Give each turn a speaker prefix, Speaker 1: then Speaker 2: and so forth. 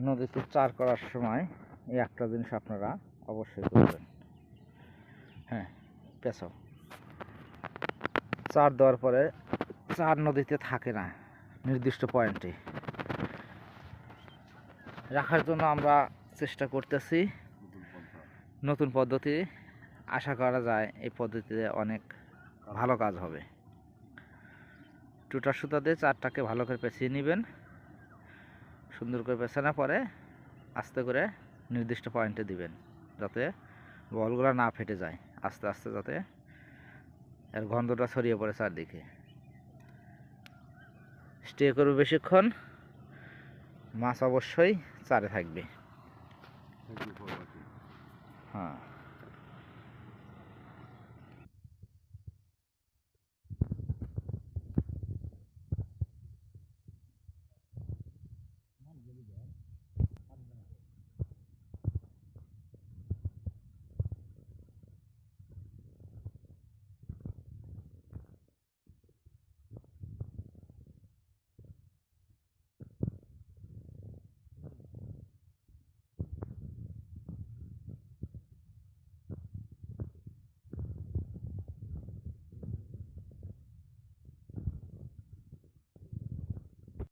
Speaker 1: নদীতে চার করার সময় এই একটা জিনিস আপনারা অবশ্যই করবেন। হ্যাঁ, পেছাও চার দেওয়ার পরে চার নদীতে থাকে না, নির্দিষ্ট পয়েন্টে রাখার জন্য আমরা চেষ্টা করতেছি। নতুন পদ্ধতি, আশা করা যায় এই পদ্ধতিতে অনেক ভালো কাজ হবে। টুটার সুতা দিয়ে চারটাকে ভালো করে পেঁচিয়ে নেবেন। সুন্দর করে পেঁচানোর পরে আস্তে করে নির্দিষ্ট পয়েন্টে দিবেন, যাতে বলগুলো না ফেটে যায়। আস্তে আস্তে যাতে এর গন্ধটা ছড়িয়ে পড়ে চারদিকে। স্টে করবে বেশিক্ষণ, মাছ অবশ্যই চারে থাকবে। হ্যাঁ।